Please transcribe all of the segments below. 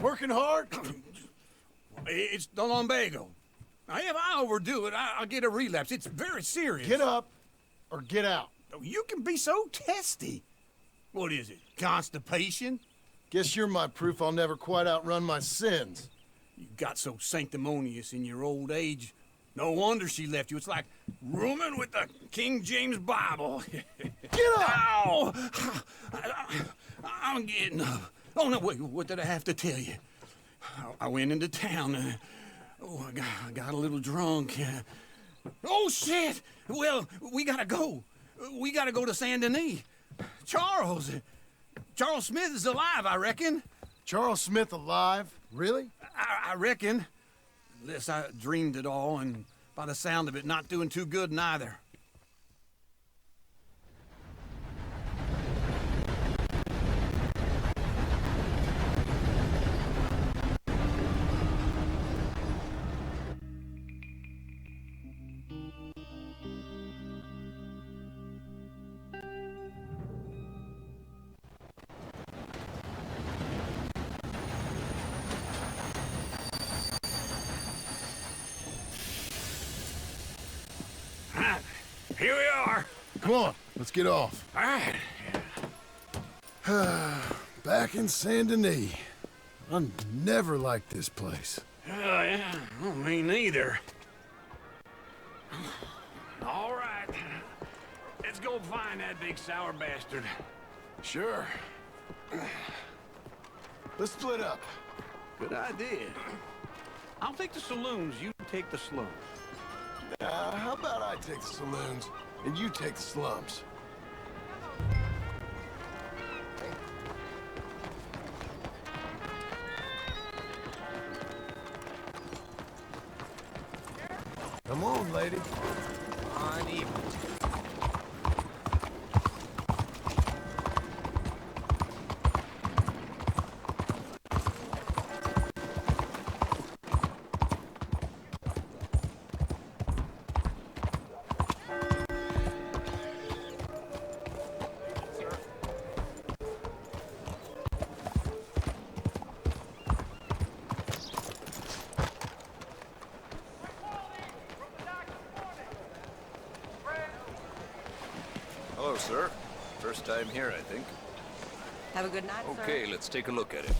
Working hard? It's the lumbago. Now, if I overdo it, I'll get a relapse. It's very serious. Get up or get out. You can be so testy. What is it, constipation? Guess you're my proof I'll never quite outrun my sins. You got so sanctimonious in your old age. No wonder she left you. It's like rooming with the King James Bible. Get up! Ow! I'm getting up. Oh, no, wait, what did I have to tell you? I went into town. I got a little drunk. Oh, shit! Well, we gotta go. We gotta go to Saint Denis. Charles Smith is alive, I reckon. Charles Smith alive? Really? I reckon. Unless I dreamed it all, and by the sound of it, not doing too good neither. Here we are. Come on, let's get off. All right. Back in Saint Denis. I never liked this place. Yeah, well, me neither. All right. Let's go find that big sour bastard. Sure. Let's split up. Good idea. I'll take the saloons, you take the slums. How about I take the saloons and you take the slums? Come on, lady. Uneven. Hello, sir. First time here, I think. Have a good night, sir. Okay, let's take a look at it.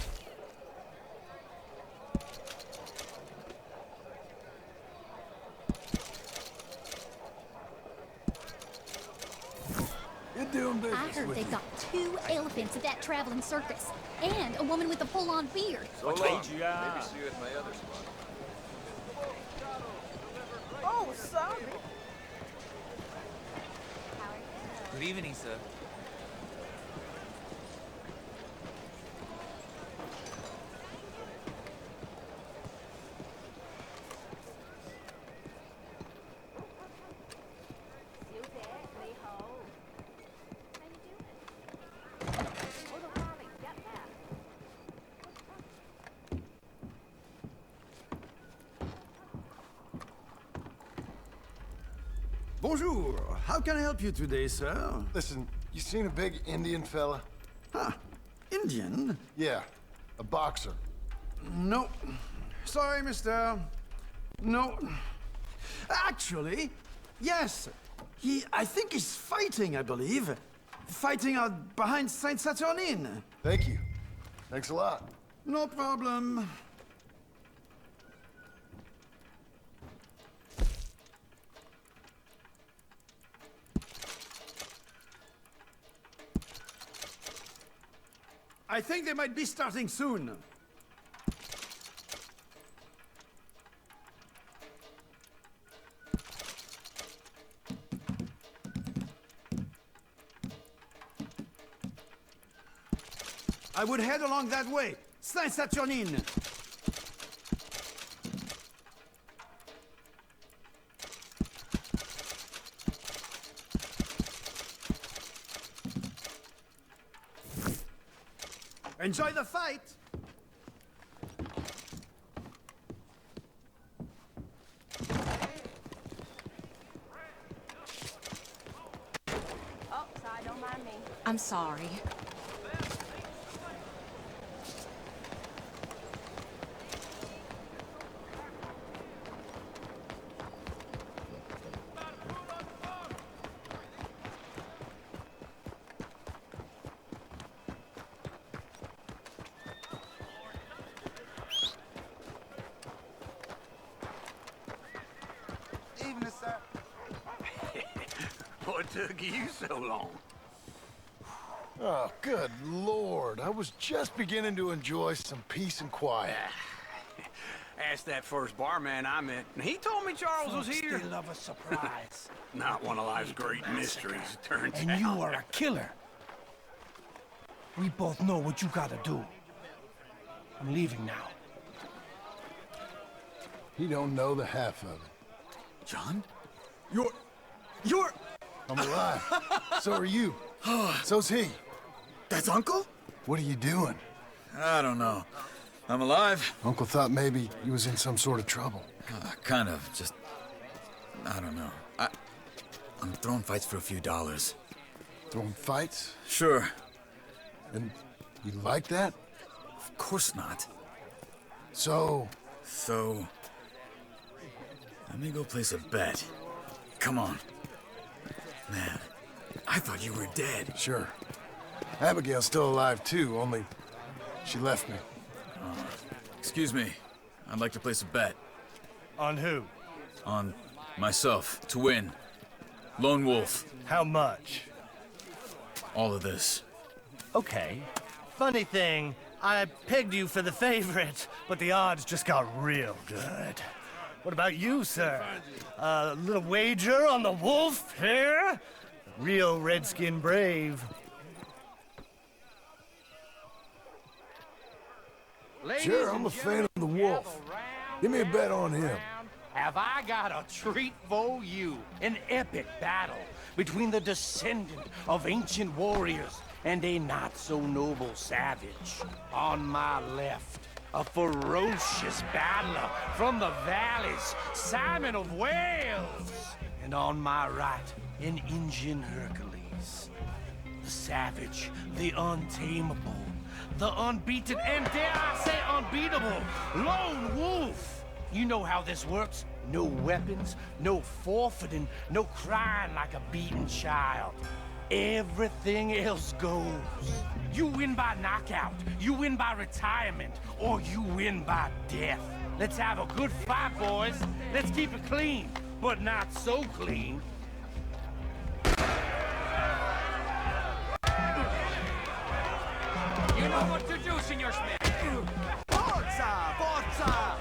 You're doing business I heard with they've me. got 2 elephants at that traveling circus, and a woman with a full-on beard. So long. Maybe see you at my other spot. Oh, sorry. Good evening, sir. Bonjour. How can I help you today, sir? Listen, you seen a big Indian fella? Huh. Indian? Yeah, a boxer. No. Sorry, mister. No. Actually, yes. I think he's fighting, I believe. Fighting out behind Saint Saturnin. Thank you. Thanks a lot. No problem. I think they might be starting soon. I would head along that way. Saint-Saturnin. Enjoy the fight! Oh, sorry, don't mind me. I'm sorry. What took you so long? Oh, good Lord. I was just beginning to enjoy some peace and quiet. Asked that first barman I met, and he told me Charles was here. They love a surprise. Not one of life's great mysteries, it turns And out. you are a killer. We both know what you gotta do. I'm leaving now. He don't know the half of it. John? You're... I'm alive. So are you. So's he. That's Uncle? What are you doing? I don't know. I'm alive. Uncle thought maybe you was in some sort of trouble. Kind of, just... I don't know. I'm throwing fights for a few dollars. Throwing fights? Sure. And you like that? Of course not. So, let me go place a bet. Come on. Man, I thought you were dead. sure. Abigail's still alive too, only she left me. Excuse me. I'd like to place a bet. On who? On myself, to win. Lone Wolf. How much? All of this. Okay. Funny thing, I pegged you for the favorite, but the odds just got real good. What about you, sir? A little wager on the wolf here? Real redskin brave. Sure, I'm a fan of the wolf. Give me a bet on him. Have I got a treat for you? An epic battle between the descendant of ancient warriors and a not-so-noble savage. On my left, a ferocious battler from the valleys, Simon of Wales. And on my right, an Indian Hercules. The savage, the untamable, the unbeaten, and dare I say unbeatable, Lone Wolf. You know how this works. No weapons, no forfeiting, no crying like a beaten child. Everything else goes. You win by knockout, you win by retirement, or you win by death. Let's have a good fight, boys. Let's keep it clean, but not so clean. You know what to do, Senor Smith. Forza! Forza!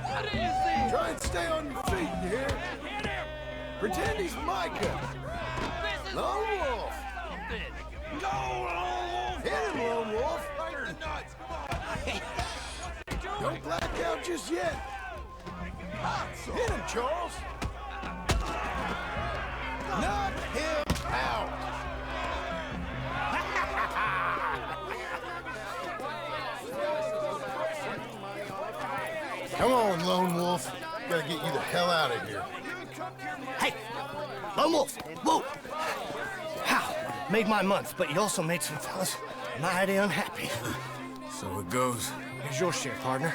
What is this? Try and stay on your feet, you hear? Hit him! Pretend he's Micah. This is Lone Wolf. something. Go, Lone Wolf! Hit him, Lone Wolf. Right the nuts. Come on. Don't black out just yet. Hit him, Charles. Knock him out. Come on, Lone Wolf. Gotta get you the hell out of here. Hey! Lone Wolf! Whoa! How? Made my month, but you also made some fellas mighty unhappy. So it goes. Here's your share, partner.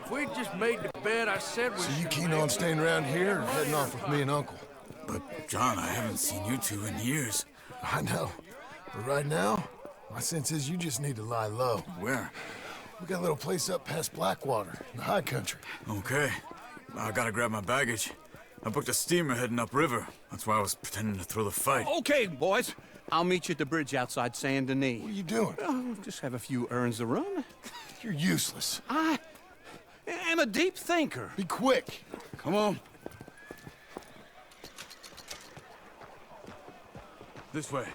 If we'd just made the bet I said we So you should keen make. on staying around here or heading off with me and Uncle? But, John, I haven't seen you two in years. I know. But right now, my sense is you just need to lie low. Where? We got a little place up past Blackwater, in the high country. Okay. I gotta grab my baggage. I booked a steamer heading upriver. That's why I was pretending to throw the fight. Okay, boys. I'll meet you at the bridge outside Saint Denis. What are you doing? Oh, just have a few errands to run. You're useless. I am a deep thinker. Be quick. Come on. This way.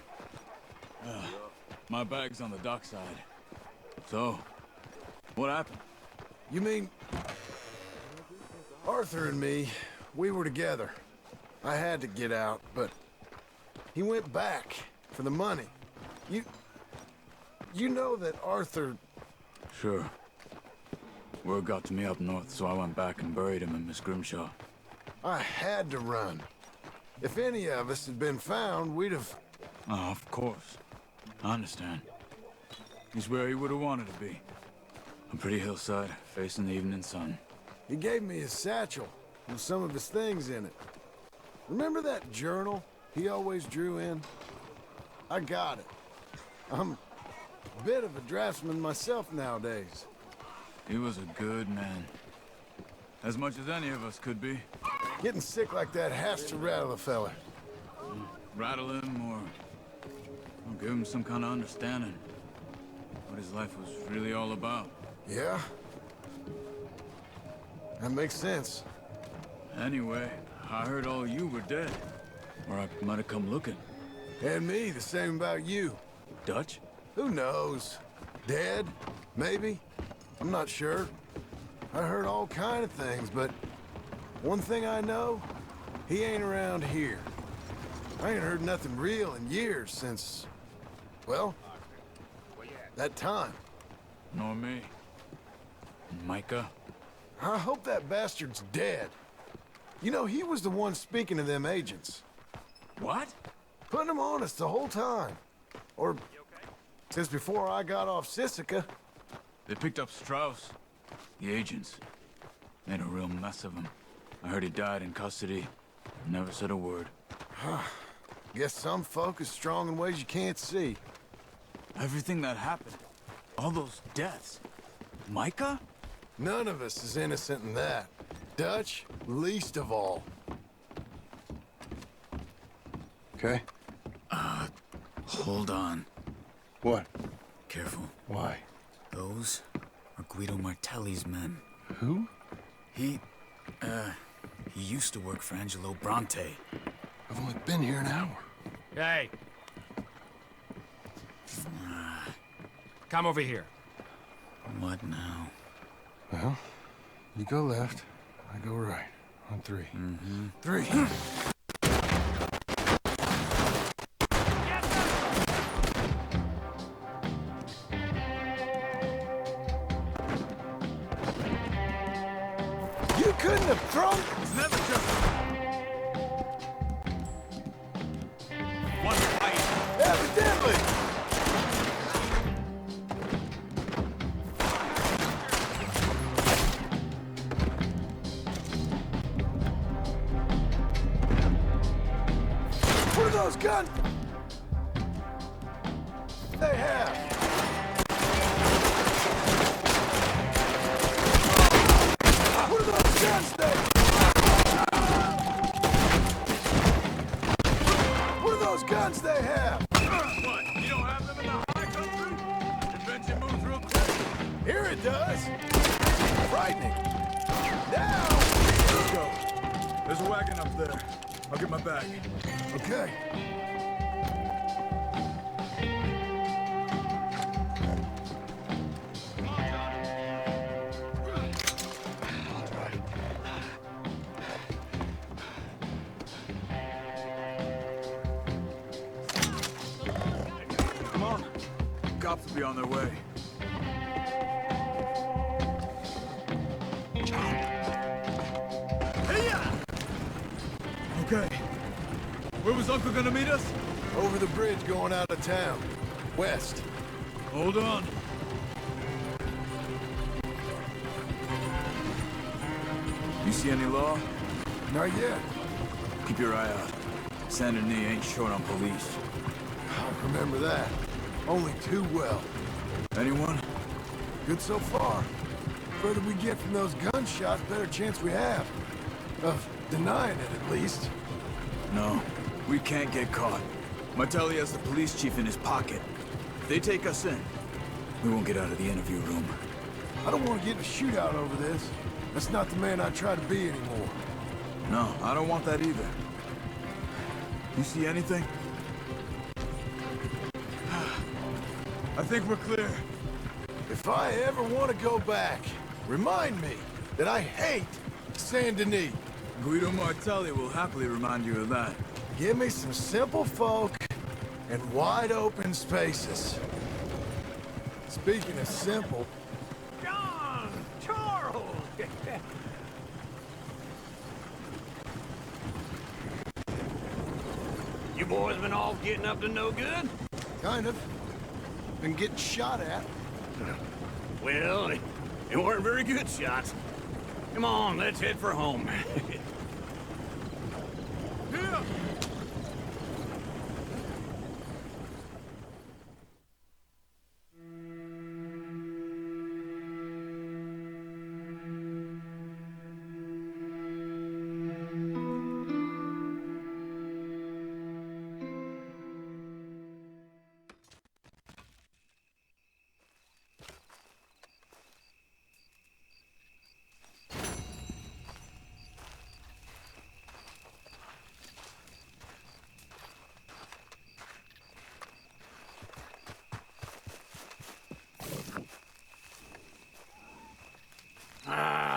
My bag's on the dockside. So, what happened? You mean... Arthur and me, we were together. I had to get out, but he went back for the money. You know that Arthur... Sure. Word got to me up north, so I went back and buried him in Miss Grimshaw. I had to run. If any of us had been found, we'd have... Oh, of course. I understand. He's where he would have wanted to be. A pretty hillside, facing the evening sun. He gave me his satchel with some of his things in it. Remember that journal he always drew in? I got it. I'm a bit of a draftsman myself nowadays. He was a good man. As much as any of us could be. Getting sick like that has to rattle a fella. Rattle him or give him some kind of understanding. What his life was really all about. Yeah? That makes sense. Anyway, I heard all you were dead. Or I might have come looking. And me, the same about you. Dutch? Who knows? Dead? Maybe? I'm not sure. I heard all kind of things, but one thing I know, he ain't around here. I ain't heard nothing real in years since, well, that time. Nor me. Micah? I hope that bastard's dead. You know, he was the one speaking to them agents. What? Putting them on us the whole time. Or, since before I got off Sisika. They picked up Strauss. The agents. Made a real mess of him. I heard he died in custody. Never said a word. Guess some folk is strong in ways you can't see. Everything that happened. All those deaths. Micah? None of us is innocent in that. Dutch, least of all. Okay? Hold on. What? Careful. Why? Those are Guido Martelli's men. Who? He used to work for Angelo Bronte. I've only been here an hour. Hey. Come over here. What now? Well, you go left, I go right. On three. Mm-hmm. Three. You couldn't have thrown... It's never just one fight. Evidently! What are those guns? They have. What are those guns they? What are those guns they have? What? You don't have them in the high country? Invention moves real quick. Here it does. Frightening. Now. Let's go. There's a wagon up there. I'll get my bag. Okay. Come on. Cops will be on their way. Okay. Where was Uncle gonna meet us? Over the bridge going out of town. West. Hold on. You see any law? Not yet. Keep your eye out. Saint Denis ain't short on police. I remember that. Only too well. Anyone? Good so far. Further we get from those gunshots, better chance we have. Of denying it, at least. No. We can't get caught. Martelli has the police chief in his pocket. If they take us in, we won't get out of the interview room. I don't want to get in a shootout over this. That's not the man I try to be anymore. No, I don't want that either. You see anything? I think we're clear. If I ever want to go back, remind me that I hate Saint Denis. Guido Martelli will happily remind you of that. Give me some simple folk and wide open spaces. Speaking of simple, John! Charles! You boys been all getting up to no good? kind of. Been getting shot at. Well, they weren't very good shots. Come on, let's head for home. Here!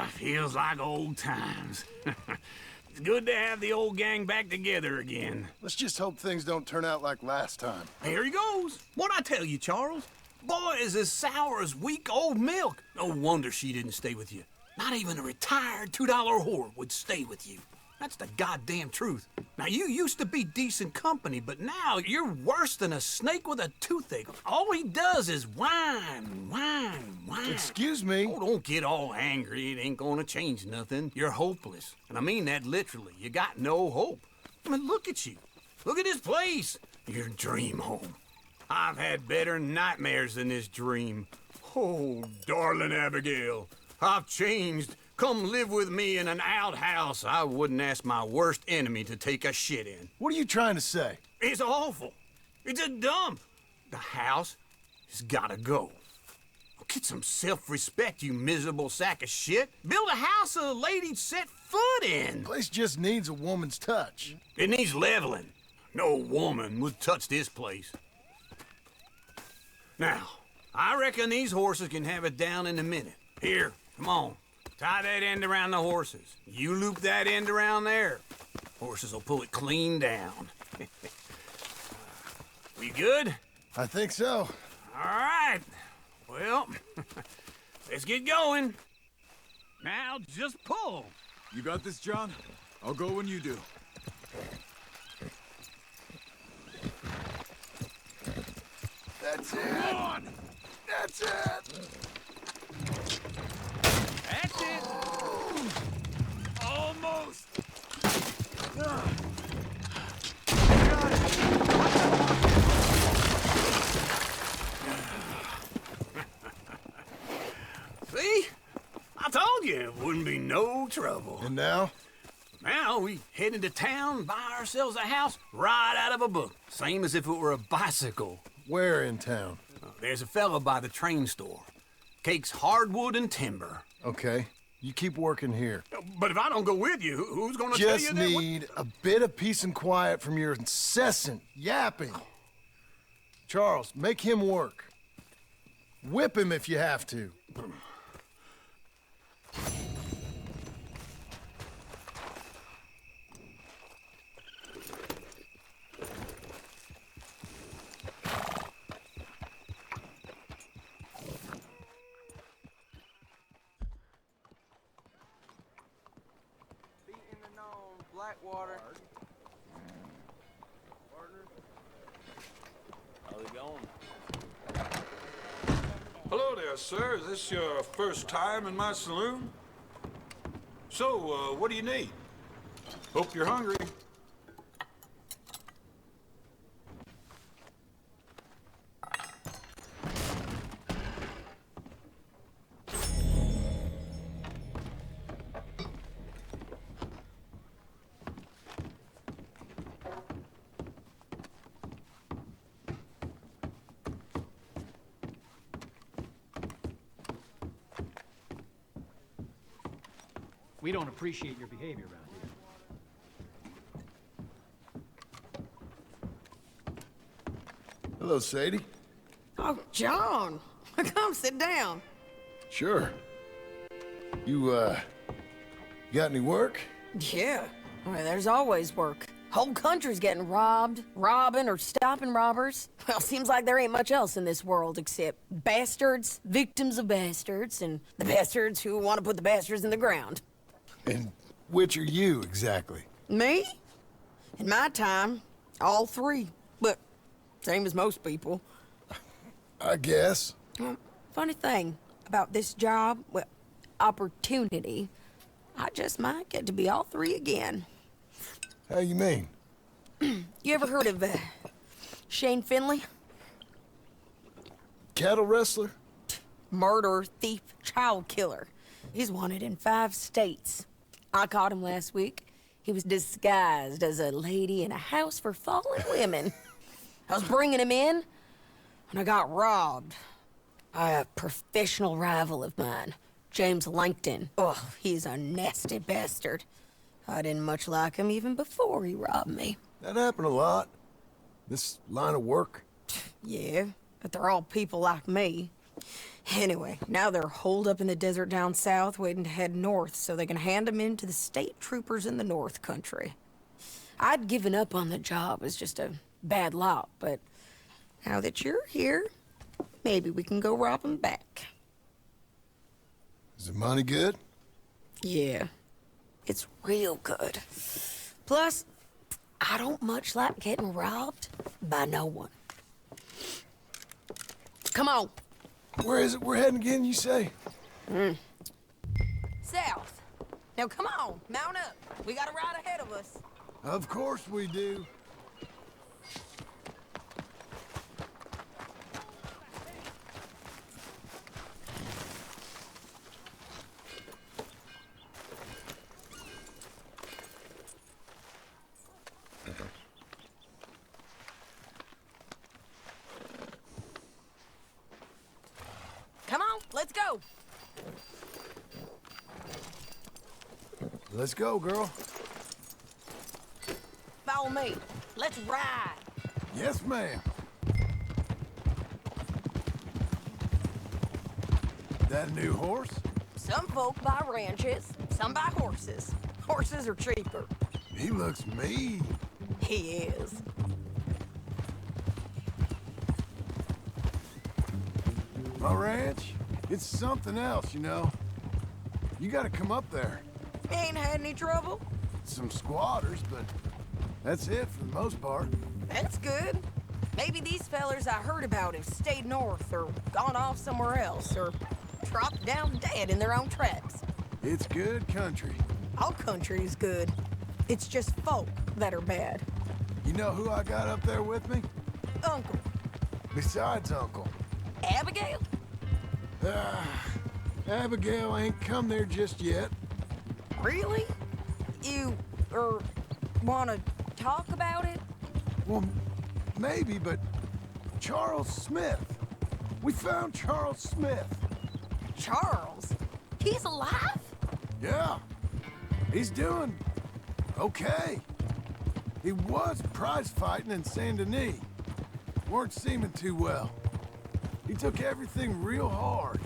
Feels like old times. It's good to have the old gang back together again. Let's just hope things don't turn out like last time. Here he goes. What'd I tell you, Charles? Boy is as sour as week-old milk. No wonder she didn't stay with you. Not even a retired $2 whore would stay with you. That's the goddamn truth. Now, you used to be decent company, but now you're worse than a snake with a toothache. All he does is whine, whine, whine. Excuse me? Oh, don't get all angry. It ain't gonna change nothing. You're hopeless. And I mean that literally. You got no hope. I mean, look at you. Look at this place. Your dream home. I've had better nightmares than this dream. Oh, darling Abigail, I've changed. Come live with me in an outhouse I wouldn't ask my worst enemy to take a shit in. What are you trying to say? It's awful. It's a dump. The house has gotta go. Get some self-respect, you miserable sack of shit. Build a house a lady'd set foot in. The place just needs a woman's touch. It needs leveling. No woman would touch this place. Now, I reckon these horses can have it down in a minute. Here, come on. Tie that end around the horses. You loop that end around there. Horses will pull it clean down. We good? I think so. All right. Well, let's get going. Now, just pull. You got this, John? I'll go when you do. That's it. Come on. That's it. That's it. Almost. See? I told you it wouldn't be no trouble. And now? Now we head into town, buy ourselves a house right out of a book. Same as if it were a bicycle. Where in town? There's a fella by the train store. Cakes hardwood and timber. Okay. You keep working here. But if I don't go with you, who's gonna tell you Just that? need a bit of peace and quiet from your incessant yapping. Charles, make him work. Whip him if you have to. Blackwater. How's it going? Hello there, sir. Is this your first time in my saloon? So, what do you need? Hope you're hungry. We don't appreciate your behavior around here. Hello, Sadie. Oh, John. Come sit down. Sure. You got any work? Yeah. Well, there's always work. Whole country's getting robbed, robbing, or stopping robbers. Well, seems like there ain't much else in this world except bastards, victims of bastards, and the bastards who want to put the bastards in the ground. And which are you, exactly? Me? In my time, all three. But same as most people. I guess. Funny thing about this job, well, opportunity, I just might get to be all three again. How you mean? You ever heard of Shane Finley? Cattle wrestler? Murderer, thief, child killer. He's wanted in 5 states. I caught him last week. He was disguised as a lady in a house for fallen women. I was bringing him in, and I got robbed by a professional rival of mine, James Langton. Oh, he's a nasty bastard. I didn't much like him even before he robbed me. That happened a lot. This line of work. Yeah, but they're all people like me. Anyway, now they're holed up in the desert down south, waiting to head north so they can hand them in to the state troopers in the North Country. I'd given up on the job as just a bad lot, but now that you're here, maybe we can go rob them back. Is the money good? Yeah, it's real good. Plus, I don't much like getting robbed by no one. Come on. Where is it we're heading again, you say? South. Now come on, mount up. We got a ride ahead of us. Of course we do. Come on, let's go. Let's go, girl. Follow me. Let's ride. Yes, ma'am. That a new horse? Some folk buy ranches, some buy horses. Horses are cheaper. He looks mean. He is. My ranch, it's something else, you know. You gotta come up there. Ain't had any trouble? Some squatters, but that's it for the most part. That's good. Maybe these fellers I heard about have stayed north or gone off somewhere else or dropped down dead in their own tracks. It's good country. All country is good. It's just folk that are bad. You know who I got up there with me? Uncle. Besides Uncle. Abigail? Abigail ain't come there just yet. Really? You, wanna talk about it? Well, maybe, but Charles Smith. We found Charles Smith. Charles? He's alive? Yeah. He's doing okay. He was prize fighting in Saint Denis. Weren't seeming too well. He took everything real hard.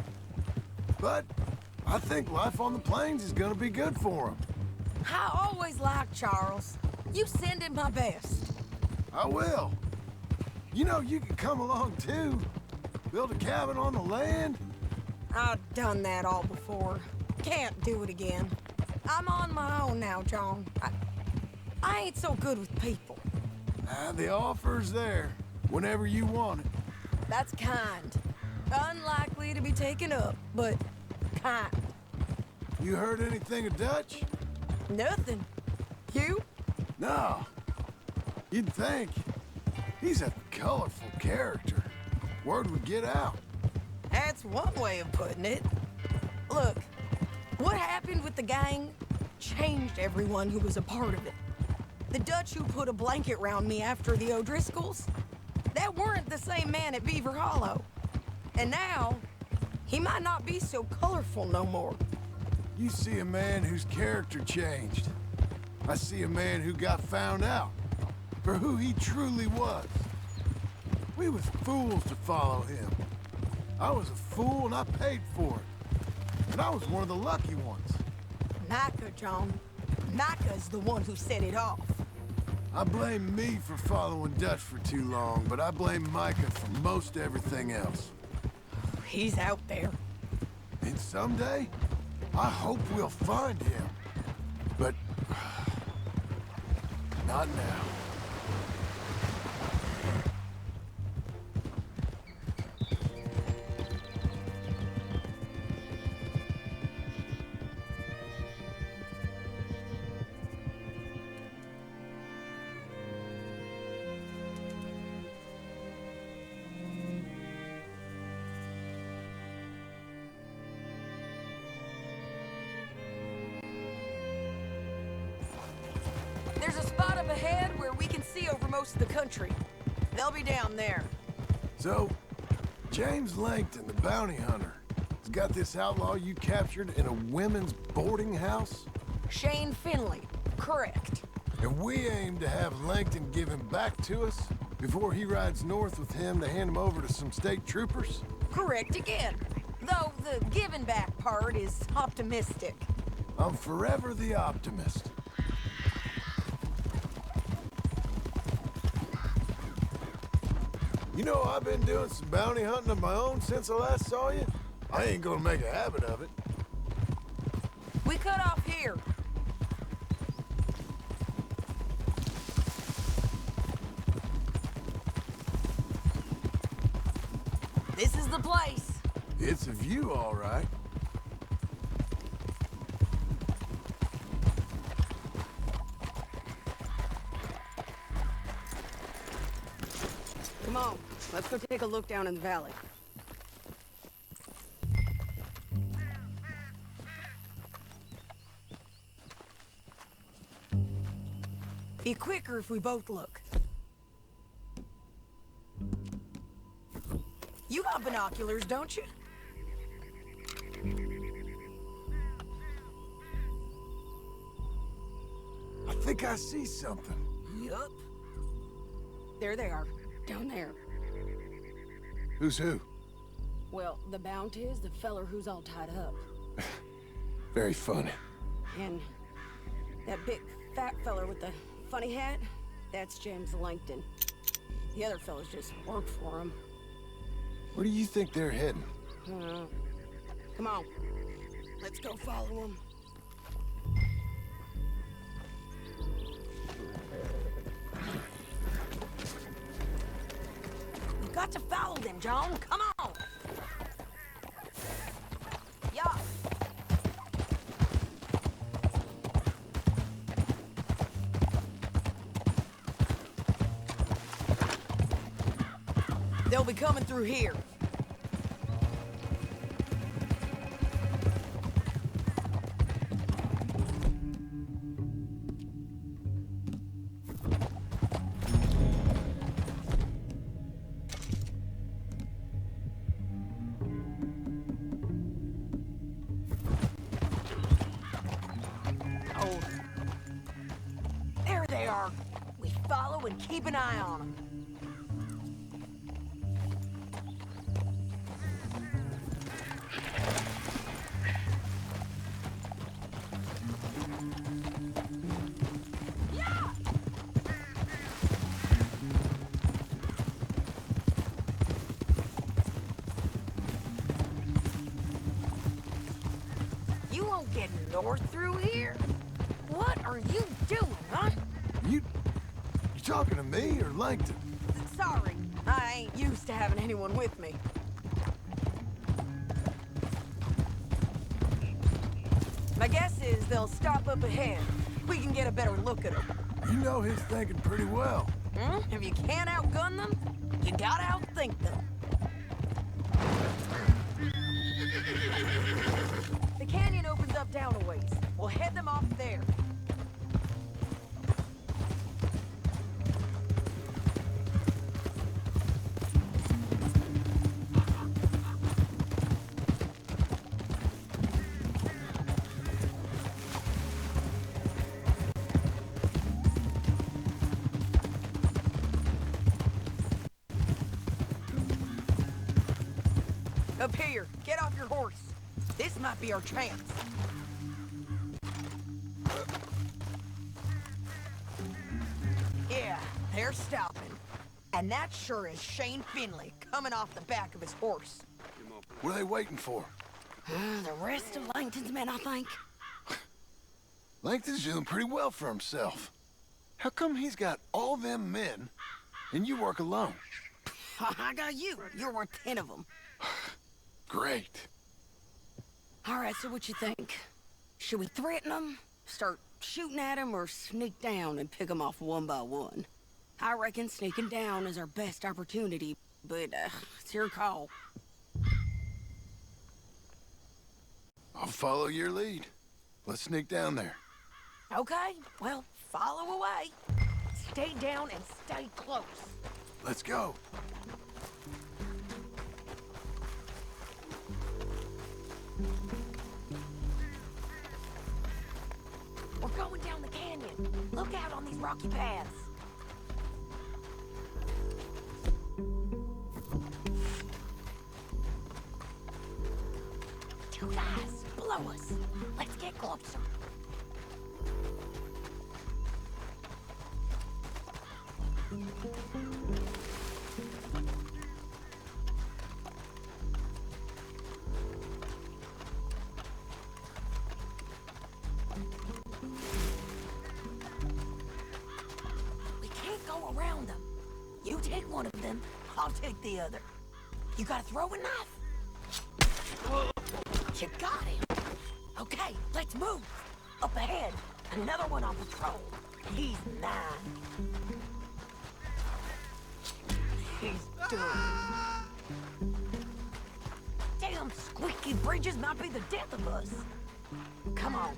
But I think life on the plains is gonna be good for him. I always liked Charles. You send him my best. I will. You know, you could come along too. Build a cabin on the land. I've done that all before. Can't do it again. I'm on my own now, John. I ain't so good with people. The offer's there, whenever you want it. That's kind. Unlikely to be taken up, but kind. You heard anything of Dutch? Nothing. You? No. You'd think. He's a colorful character. Word would get out. That's one way of putting it. Look, what happened with the gang changed everyone who was a part of it. The Dutch who put a blanket round me after the O'Driscolls, that weren't the same man at Beaver Hollow. And now, he might not be so colorful no more. You see a man whose character changed. I see a man who got found out for who he truly was. We was fools to follow him. I was a fool and I paid for it. And I was one of the lucky ones. Micah, John. Micah's the one who set it off. I blame me for following Dutch for too long, but I blame Micah for most everything else. He's out there. And someday, I hope we'll find him. But not now. There's a spot up ahead where we can see over most of the country. They'll be down there. So, James Langton, the bounty hunter, has got this outlaw you captured in a women's boarding house? Shane Finley, correct. And we aim to have Langton give him back to us before he rides north with him to hand him over to some state troopers? Correct again. Though the giving back part is optimistic. I'm forever the optimist. You know, I've been doing some bounty hunting of my own since I last saw you. I ain't gonna make a habit of it. We cut off here. This is the place. It's a view, all right. Come on, let's go take a look down in the valley. Be quicker if we both look. You got binoculars, don't you? I think I see something. Yup. There they are, down there. Who's who? Well, the bounty is the feller who's all tied up. Very funny. And that big fat feller with the funny hat, that's James Langton. The other fellas just work for him. Where do you think they're heading? Come on, let's go follow them. We've got to follow them, John. Come on. Yeah. They'll be coming through here. Oh. There they are. We follow and keep an eye on them. You won't get north through here? What are you doing, huh? You talking to me or Langton? Sorry, I ain't used to having anyone with me. My guess is they'll stop up ahead. We can get a better look at them. You know his thinking pretty well. If you can't outgun them, you gotta outthink them. The canyon opens up down a ways. We'll head them off there. Up here, get off your horse. This might be our chance. Yeah, they're stopping. And that sure is Shane Finley coming off the back of his horse. What are they waiting for? The rest of Langton's men, I think. Langton's doing pretty well for himself. How come he's got all them men and you work alone? I got you. You're worth 10 of them. Great. All right, so what you think? Should we threaten them, start shooting at them, or sneak down and pick them off one by one? I reckon sneaking down is our best opportunity, but it's your call. I'll follow your lead. Let's sneak down there. Okay, well, follow away. Stay down and stay close. Let's go. We're going down the canyon. Look out on these rocky paths. Two guys below us. Let's get closer. We can't go around them. You take one of them, I'll take the other. You got a throwing knife? You got him. Okay, let's move. Up ahead, another one on patrol. He's 9. He's done. Damn squeaky bridges might be the death of us. Come on.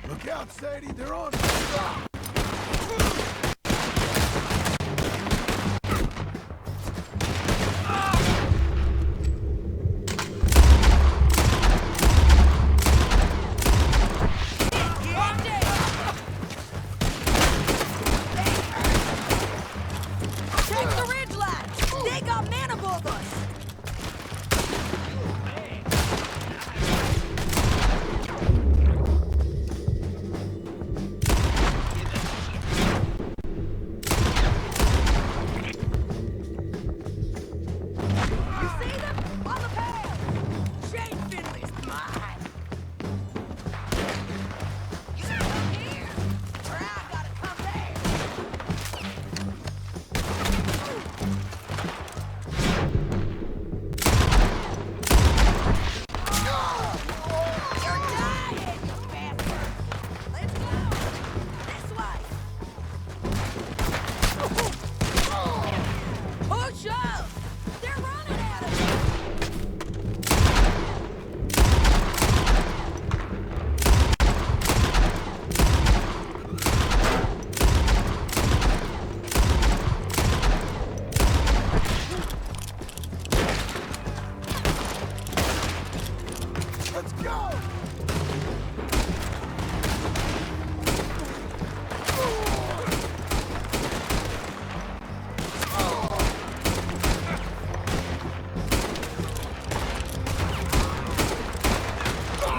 Look out, Sadie, they're on. Check the ridge lights! They got men above us! You see them? On the path! Shane Finley's mine! You gotta come here! Or I gotta come there! You're dying, you bastard! Let's go! This way! Push up! They're running at us! Let's go!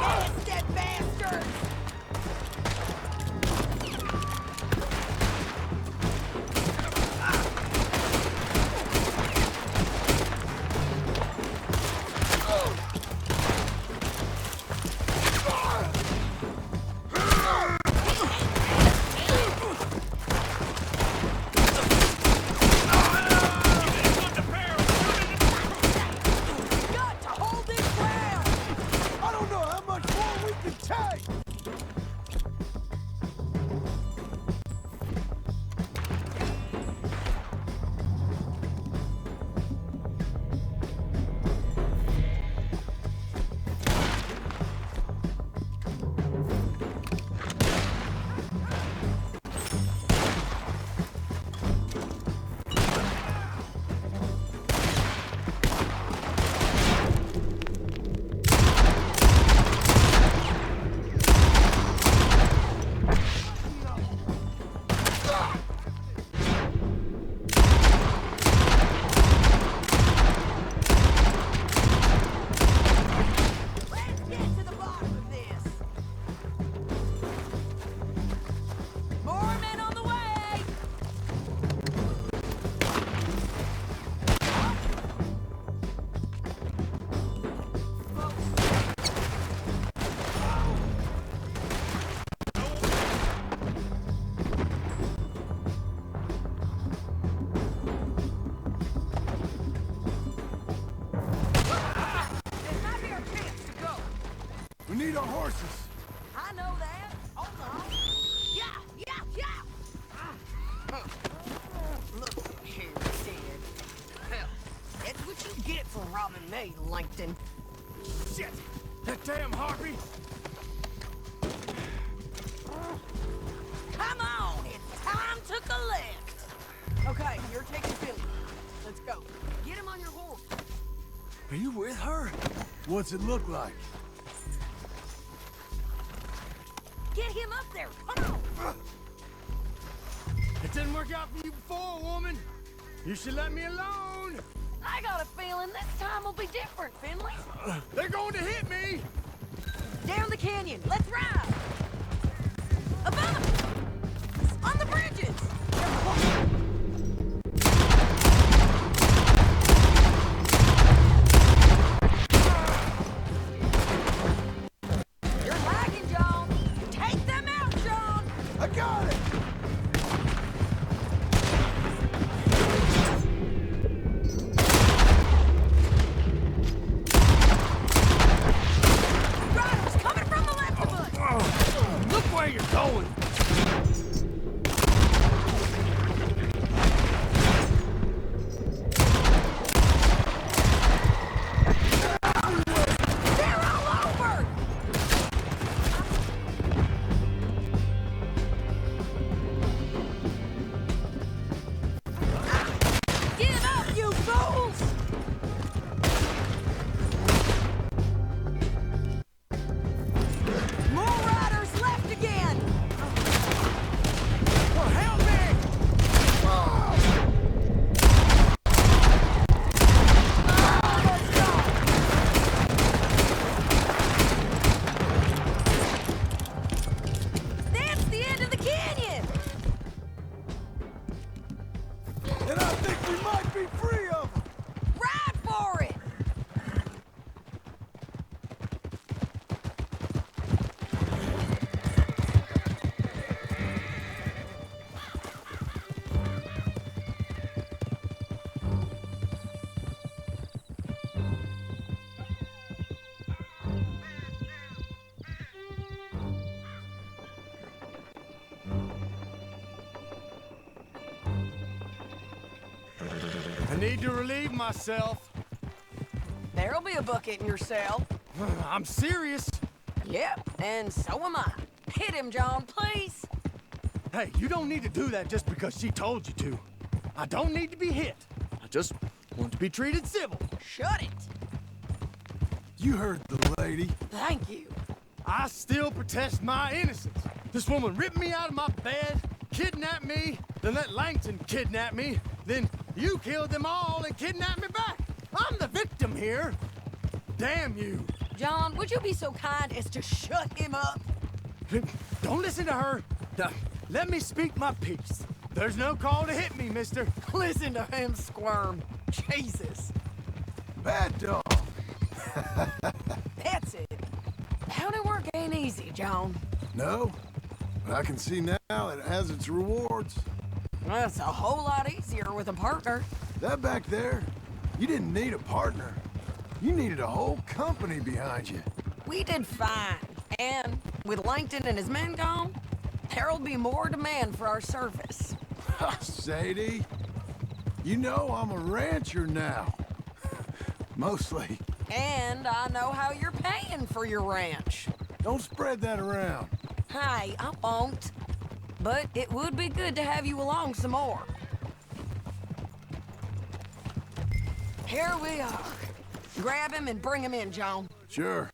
Missed it, bastards! Got to hold this ground! I don't know how much more we can take! Let's get to the bottom of this! More men on the way! This might be our chance to go. We need our horses. I know that. Hold on. Yeah, yeah, yeah! Look here, Ted. Hell, that's what you get for robbing me, Langton. Shit! That damn harpy! Come on, it's Are you with her? What's it look like? Get him up there! Come on! It didn't work out for you before, woman. You should let me alone. I got a feeling this time will be different, Finley. They're going to hit me. Down the canyon. Let's ride! Above! On the bridges! You're lagging, John. Take them out, John! I got it! Riders coming from the left of us! Look where you're going. They're all over! Get up, you fools! More riders left again! Help me! That's the end of the canyon! And I think we might be free of them! Ride for it! I need to relieve myself. There'll be a bucket in your cell. I'm serious. Yep, and so am I. Hit him, John, please. Hey, you don't need to do that just because she told you to. I don't need to be hit. I just want to be treated civil. Shut it. You heard the lady. Thank you. I still protest my innocence. This woman ripped me out of my bed, kidnapped me, then let Langton kidnap me, then you killed them all and kidnapped me back. I'm the victim here. Damn you. John, would you be so kind as to shut him up? Don't listen to her. Now, let me speak my piece. There's no call to hit me, mister. Listen to him squirm. Jesus. Bad dog. That's it. County work ain't easy, John. No, but I can see now it has its rewards. Well, it's a whole lot easier with a partner. That back there, you didn't need a partner. You needed a whole company behind you. We did fine. And with Langton and his men gone, there'll be more demand for our service. Sadie, you know I'm a rancher now. Mostly. And I know how you're paying for your ranch. Don't spread that around. Hey, I won't. But it would be good to have you along some more. Here we are. Grab him and bring him in, John. Sure.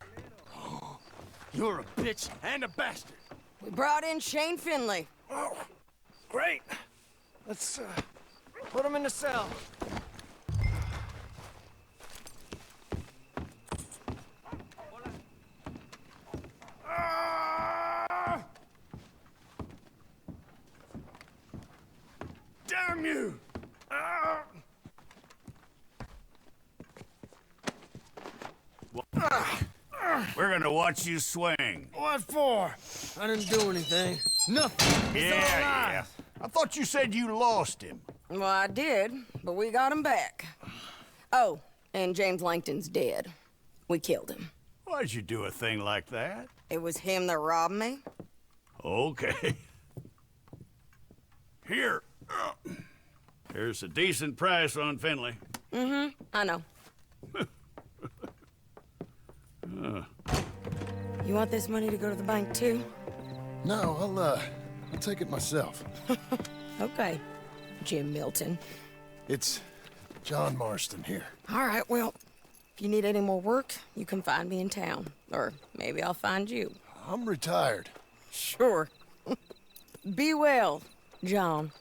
You're a bitch and a bastard. We brought in Shane Finley. Oh, great. Let's put him in the cell. Damn you! We're gonna watch you swing. What for? I didn't do anything. Nothing. He's all alive. I thought you said you lost him. Well, I did, but we got him back. Oh, and James Langton's dead. We killed him. Why'd you do a thing like that? It was him that robbed me. Okay. Here. Here's a decent price on Finley. Mm-hmm, I know. You want this money to go to the bank, too? No, I'll take it myself. Okay, Jim Milton. It's John Marston here. All right, well, If you need any more work, you can find me in town. Or maybe I'll find you. I'm retired. Sure. Be well, John.